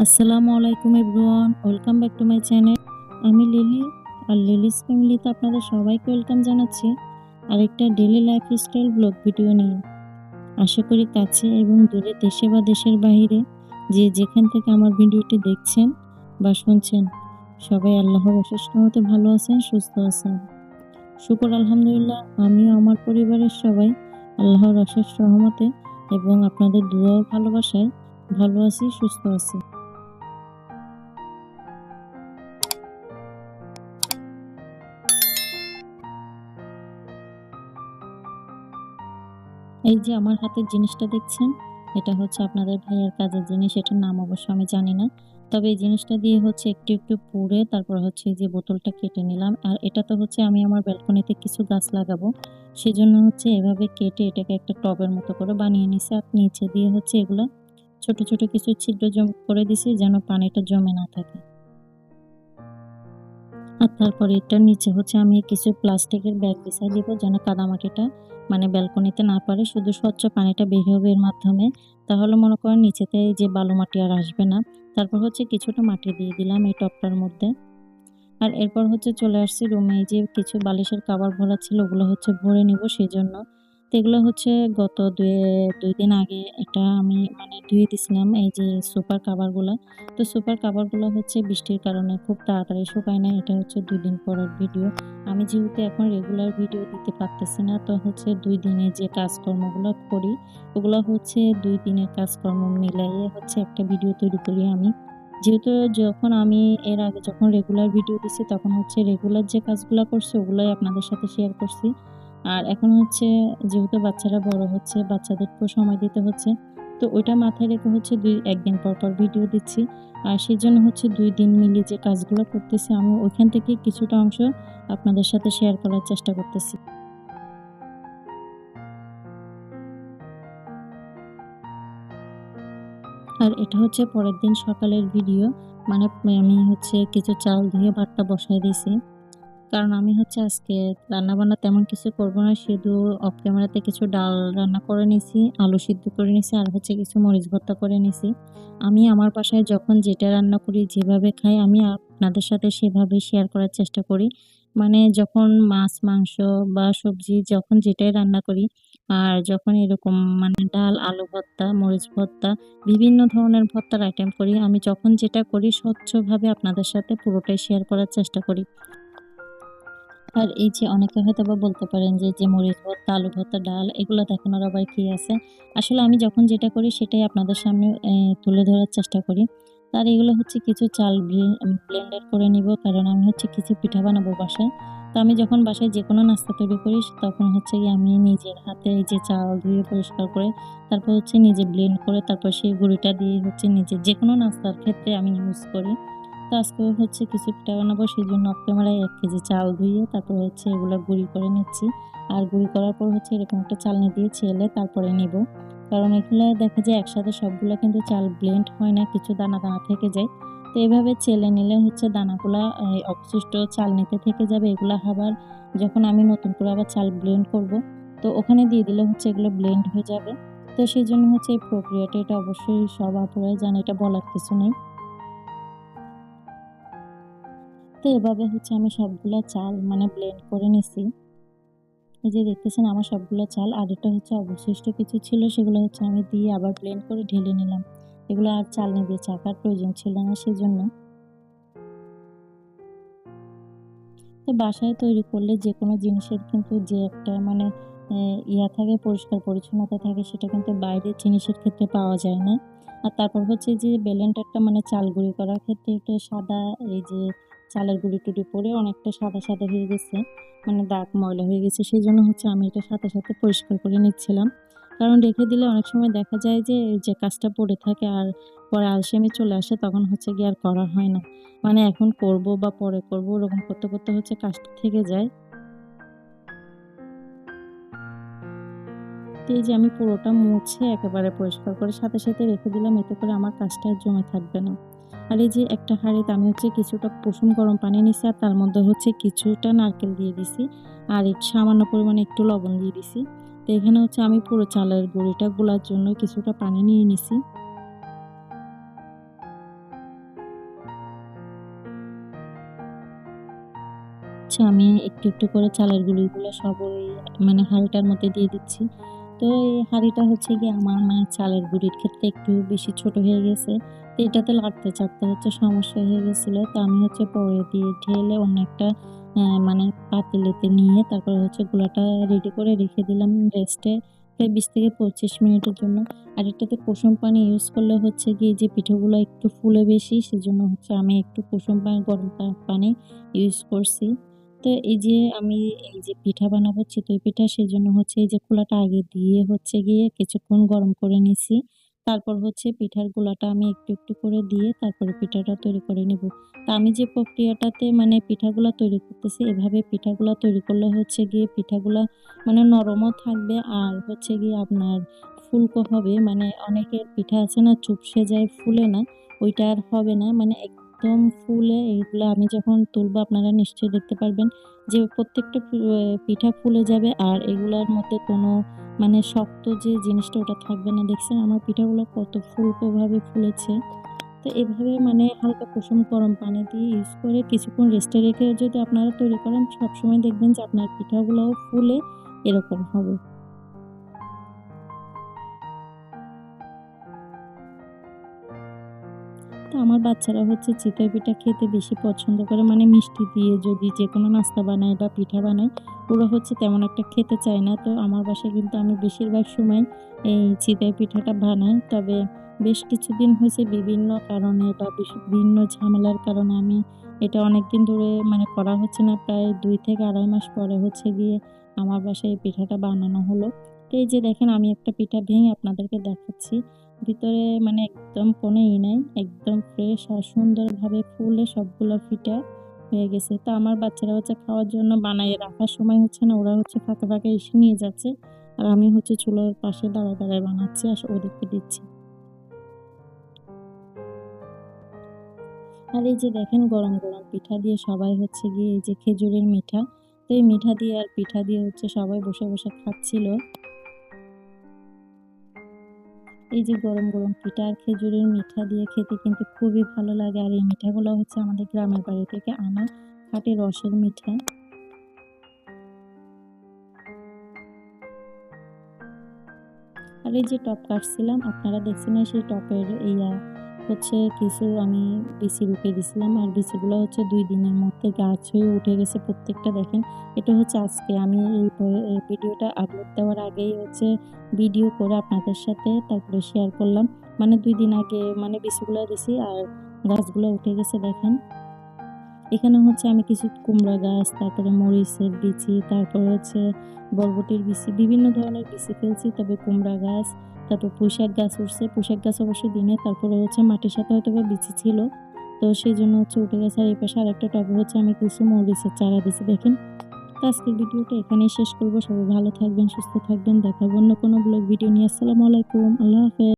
আসসালামু আলাইকুম everyone, welcome back to my channel. আমি লিলি, আর লিলিস ফ্যামিলিতে আপনাদের সবাইকে ওয়েলকাম জানাচ্ছি আরেকটা ডেইলি লাইফস্টাইল ব্লগ ভিডিও নিয়ে। আশা করি কাছে এবং দূরে, দেশে বা দেশের বাইরে, যে যেখান থেকে আমার ভিডিওটি দেখছেন বা শুনছেন, সবাই আল্লাহর অশেষ রহমতে ভালো আছেন, সুস্থ আছেন। শুকর আলহামদুলিল্লাহ, আমিও আমার পরিবারের সবাই আল্লাহর অশেষ রহমতে এবং আপনাদের দোয়া ও ভালোবাসায় ভালো আছি, সুস্থ আছি। এই যে আমার হাতের জিনিসটা দেখছেন, এটা হচ্ছে আপনাদের ভাইয়ার কাজের জিনিস। এটার নাম অবশ্য আমি জানি না। তবে এই জিনিসটা দিয়ে হচ্ছে একটু পুড়ে তারপর হচ্ছে এই যে বোতলটা কেটে নিলাম। আর এটা তো হচ্ছে আমি আমার ব্যালকনিতে কিছু গাছ লাগাবো। সেজন্য হচ্ছে এভাবে কেটে এটাকে একটা টবের মতো করে বানিয়ে নিছি। আর নিচে দিয়ে হচ্ছে এগুলা ছোট, ছোট কিছু ছিদ্র করে দিছি যেন পানিটা জমে না থাকে। আর তারপরে এটার নিচে হচ্ছে আমি কিছু প্লাস্টিকের ব্যাগ বিছাই দিব যেন কাদামাটিটা মানে ব্যালকনিতে না পারে, শুধু স্বচ্ছ পানিটা বের হবে এর মাধ্যমে। তাহলে মনে করেন নিচেতে এই যে বালু মাটি আর আসবে না। তারপর হচ্ছে কিছুটা মাটি দিয়ে দিলাম এই টবটার মধ্যে। আর এরপর হচ্ছে চলে আসছি রুমে। এই যে কিছু বালিশের কভার ভরা ছিল ওগুলো হচ্ছে ভরে নিব সেজন্য। তো এগুলো হচ্ছে গত দুই দিন আগে এটা আমি মানে ধুয়ে দিছিলাম, এই যে সোফার কভারগুলা। তো সোফার কভারগুলো হচ্ছে বৃষ্টির কারণে খুব তাড়াতাড়ি শুকায় না। এটা হচ্ছে ২ দিন পরের ভিডিও। আমি যেহেতু এখন রেগুলার ভিডিও দিতে পারতেছি না, তো হচ্ছে ২ দিনে যে কাজকর্মগুলো করি ওগুলো হচ্ছে ২ দিনের কাজকর্ম মিলাইয়ে হচ্ছে একটা ভিডিও তৈরি করি আমি। যেহেতু যখন আমি এর আগে যখন রেগুলার ভিডিও দিছি তখন হচ্ছে রেগুলার যে কাজগুলা করছি ওগুলাই আপনাদের সাথে শেয়ার করছি। আর এখন হচ্ছে যেহেতু বাচ্চারা বড় হচ্ছে, বাচ্চাদেরকেও সময় দিতে হচ্ছে। তো ওইটা মাথায় রেখে হচ্ছে ১ দিন পর, পর ভিডিও দিচ্ছি। আর সেজন্য হচ্ছে ২ দিন মিলিয়ে যে কাজগুলো করতেছি আমি ওইখান থেকে কিছুটা অংশ আপনাদের সাথে শেয়ার করার চেষ্টা করতেছি। আর এটা হচ্ছে পরের দিন সকালের ভিডিও। মানে আমি হচ্ছে কিছু চাল ধুয়ে ভাতটা বসায় দিয়েছি। কারণ আমি হচ্ছে আজকে রান্নাবান্না তেমন কিছু করব না। শুধু অফ ক্যামেরাতে কিছু ডাল রান্না করে নিছি, আলু সিদ্ধ করে নিছি আর হচ্ছে কিছু মরিচ ভর্তা করে নিছি। আমি আমার বাসায় যখন যেটা রান্না করি, যেভাবে খাই আমি আপনাদের সাথে সেভাবেই শেয়ার করার চেষ্টা করি। মানে যখন মাছ, মাংস বা সবজি যখন যেটাই রান্না করি আর যখন এরকম মানে ডাল, আলু ভর্তা, মরিচ ভর্তা, বিভিন্ন ধরনের ভর্তার আইটেম করি, আমি যখন যেটা করি স্বচ্ছভাবে আপনাদের সাথে পুরোটাই শেয়ার করার চেষ্টা করি। আর এই যে অনেকে হয়তোবা বলতে পারেন যে, যে মরিচ ভর্তা, আলু ভর্তা, ডাল এগুলো দেখানোর আবার কি আছে? আসলে আমি যখন যেটা করি সেটাই আপনাদের সামনে তুলে ধরার চেষ্টা করি। আর এগুলো হচ্ছে কিছু চাল ব্লেন্ডার করে নিব, কারণ আমি হচ্ছে কিছু পিঠা বানাবো বাসায়। তো আমি যখন বাসায় যেকোনো নাস্তা তৈরি করি তখন হচ্ছে গিয়ে আমি নিজের হাতে এই যে চাল ধুয়ে পরিষ্কার করে তারপর হচ্ছে নিজে ব্লেন্ড করে তারপর সেই গুঁড়িটা দিয়ে হচ্ছে নিজে যেকোনো নাস্তার ক্ষেত্রে আমি ইউজ করি। তো আজকে হচ্ছে কিছু পিঠা বানাবো সেজন্য অফ ক্যামেরায় ১ কেজি চাল ধুয়ে তারপর হচ্ছে এগুলা গুঁড়ি করে নিচ্ছি। আর গুঁড়ি করার পর হচ্ছে এরকম একটা চালনি দিয়ে ছেলে তারপরে নিব। কারণ এগুলা দেখা যায় একসাথে সবগুলা কিন্তু চাল ব্লেন্ড হয় না, কিছু দানা, দানা থেকে যায়। তো এভাবে চেলে নিলে হচ্ছে দানাগুলা অবশিষ্ট চালনিতে থেকে যাবে। এগুলা আবার যখন আমি নতুন করে আবার চাল ব্লেন্ড করব, তো ওখানে দিয়ে দিলে হচ্ছে এগুলো ব্লেন্ড হয়ে যাবে। তো সেজন্য হচ্ছে এই প্রক্রিয়াটা এটা অবশ্যই সব আপুরাই জানে, এটা বলার কিছু নেই। তো এভাবে হচ্ছে আমি সবগুলা চাল মানে ব্লেন্ড করে নিছি। এই যে দেখতেছেন আমার সবগুলা চাল, আর এটা হচ্ছে অবশিষ্ট কিছু ছিল সেগুলো হচ্ছে আমি দিয়ে আবার ব্লেন্ড করে ঢেলে নিলাম। এগুলো আর চালনি দিয়ে চাকার প্রয়োজন ছিল না সেজন্য। তো বাসায় তৈরি করলে যেকোনো জিনিসের কিন্তু যে একটা মানে ইয়া থাকে, পরিষ্কার পরিচ্ছন্নতা থাকে, সেটা কিন্তু বাইরের জিনিসের ক্ষেত্রে পাওয়া যায় না। আর তারপর হচ্ছে যে ব্লেন্ডারটা মানে চাল গুঁড়ি করার ক্ষেত্রে একটু সাদা, এই যে চালের গুঁড়ি-টুড়ি পড়ে অনেকটা সাদা, সাদা হয়ে গেছে। মানে দাগ ময়লা হয়ে গেছে। সেজন্য হচ্ছে আমি এটা সাথে, সাথে পরিষ্কার করে নিচ্ছিলাম। কারণ রেখে দিলে অনেক সময় দেখা যায় যে এই যে কাজটা পড়ে থাকে আর পরে আলসেমি চলে আসে, তখন হচ্ছে গিয়ে আর করা হয় না। মানে এখন করব বা পরে করব ওরকম করতে, করতে হচ্ছে কাজটা থেকে যায়। তো এই যে আমি পুরোটা মুছে একেবারে পরিষ্কার করে সাথে, সাথে রেখে দিলাম, এতে করে আমার কাজটা আর জমে থাকবে না। আর এই যে একটা হাঁড়িতে আমি হচ্ছে কিছুটা কুসুম গরম পানি নিছি আর তার মধ্যে হচ্ছে কিছুটা নারকেল দিয়ে দিছি। আর সামান্য পরিমাণে একটু লবণ দিয়ে দিছি। তো এখানে হচ্ছে আমি পুরো চালের গুঁড়িটা গুলার জন্য কিছুটা পানি নিয়ে নিছি। আমি একটু একটু করে চালের গুঁড়িগুলো সব ওই মানে হাঁড়িটার মধ্যে দিয়ে দিচ্ছি। তো এই হাঁড়িটা হচ্ছে গিয়ে আমার মানে চালের গুঁড়ির ক্ষেত্রে একটু বেশি ছোট হয়ে গেছে। তো এটাতে লাড়তে চাড়তে হচ্ছে সমস্যা হয়ে গেছিলো। তো আমি হচ্ছে পরে দিয়ে ঢেলে অন্য একটা মানে পাতিলেতে নিয়ে তারপরে হচ্ছে গুলাটা রেডি করে রেখে দিলাম রেস্টে প্রায় ২০ থেকে ২৫ মিনিটের জন্য। আর এটাতে কুসুম পানি ইউজ করলে হচ্ছে গিয়ে যে পিঠাগুলো একটু ফুলে বেশি, সেজন্য হচ্ছে আমি একটু কুসুম পানি গরম পানি ইউজ করছি। তো এই যে আমি এই যে পিঠা বানাবো চিতই পিঠা, সেজন্য হচ্ছে এই যে খোলাটা আগে দিয়ে হচ্ছে গিয়ে কিছুক্ষণ গরম করে নিছি। তারপর হচ্ছে পিঠার গোলাটা আমি একটু একটু করে দিয়ে তারপরে পিঠাটা তৈরি করে নিব। তা আমি যে প্রক্রিয়াটাতে মানে পিঠাগুলা তৈরি করতেছি, এভাবে পিঠাগুলা তৈরি করলে হচ্ছে গিয়ে পিঠাগুলা মানে নরমও থাকবে আর হচ্ছে গিয়ে আপনার ফুলকো হবে। মানে অনেকের পিঠা আছে না চুপসে যায়, ফুলে না, ওইটা আর হবে না। মানে একদম ফুলে এইগুলা আমি যখন তুলবো আপনারা নিশ্চয়ই দেখতে পারবেন যে প্রত্যেকটা পিঠা ফুলে যাবে আর এগুলার মধ্যে কোনো মানে শক্ত যে জিনিসটা ওটা থাকবে না। দেখছেন আমার পিঠাগুলো কত ফুলকোভাবে ফুলেছে। তো এভাবে মানে হালকা কুসুম গরম পানি দিয়ে ইউজ করে কিছুক্ষণ রেস্টে রেখে যদি আপনারা তৈরি করেন, সবসময় দেখবেন যে আপনার পিঠাগুলোও ফুলে এরকম হবে। তো আমার বাচ্চারা হচ্ছে চিতই পিঠা খেতে বেশি পছন্দ করে। মানে মিষ্টি দিয়ে যদি যেকোনো নাস্তা বানাই বা পিঠা বানাই, ওরা হচ্ছে তেমন একটা খেতে চায় না। তো আমার বাসায় কিন্তু আমি বেশিরভাগ সময় এই চিতই পিঠাটা বানাই। তবে বেশ কিছুদিন হয়েছে বিভিন্ন কারণে বা বিভিন্ন ঝামেলার কারণে আমি এটা অনেকদিন ধরে মানে করা হচ্ছে না। প্রায় ২ থেকে ২.৫ মাস পরে হচ্ছে গিয়ে আমার বাসায় এই পিঠাটা বানানো হলো। তো এই যে দেখেন আমি একটা পিঠা ভেঙে আপনাদেরকে দেখাচ্ছি। ভিতরে মানে একদম কোনো নাই। একদম ফ্রেশ আর সুন্দরভাবে ফুলে সবগুলো পিঠা হয়ে গেছে। তো আমার বাচ্চারা হচ্ছে খাওয়ার জন্য বানায়ে রাখার সময় হচ্ছে না, ওরা হচ্ছে ফাঁকে, ফাঁকে এসে নিয়ে যাচ্ছে। আর আমি হচ্ছে চুলার পাশে দাঁড়ায়, দাঁড়ায় বানাচ্ছি আর ওদেরকে দিচ্ছি। আর এই যে দেখেন গরম, গরম পিঠা দিয়ে সবাই হচ্ছে গিয়ে এই যে খেজুরের মিঠা। তো এই মিঠা দিয়ে আর পিঠা দিয়ে হচ্ছে সবাই বসে, বসে খাচ্ছিল। এই যে গরম, গরম পিঠা আর খেজুরের মিঠা দিয়ে খেতে কিন্তু খুবই ভালো লাগে। আর এই মিঠাগুলো হচ্ছে আমাদের গ্রামের বাড়ি থেকে আনা খাঁটি রসের মিঠা। আর এই যে টপ কাটছিলাম আপনারা দেখছেন সেই টপের হচ্ছে কিছু আমি বিচি রুপে দিছিলাম। আর বিচিগুলো হচ্ছে ২ দিনের মধ্যে গাছ হয়ে উঠে গেছে প্রত্যেকটা দেখেন। এটা হচ্ছে আজকে আমি এই ভিডিওটা আপলোড দেওয়ার আগেই হচ্ছে ভিডিও করে আপনাদের সাথে তারপরে শেয়ার করলাম। মানে ২ দিন আগে মানে বিচিগুলো দিছি আর গাছগুলো উঠে গেছে দেখেন। এখানে হচ্ছে আমি কিছু কুমড়া গাছ, তারপরে মরিচের বিচি, তারপর হচ্ছে বরবটির বিচি, বিভিন্ন ধরনের বিচি ফেলছি। তবে কুমড়া গাছ, তারপর পুঁইশাক গাছ উঠছে। পুঁইশাক গাছ অবশ্য দিনে, তারপরে হচ্ছে মাটির সাথে হয়তোবা বিচি ছিল। তো সেজন্য হচ্ছে উঠে গেছে। আর এই পাশে আরেকটা টবে হচ্ছে আমি কিছু মরিচের চারা দিছি দেখেন। তো আজকের ভিডিওটা এখানেই শেষ করব। সবাই ভালো থাকবেন, সুস্থ থাকবেন। দেখা হবে অন্য কোনো ব্লগ ভিডিও নিয়ে। আসসালামু আলাইকুম। আল্লাহ হাফেজ।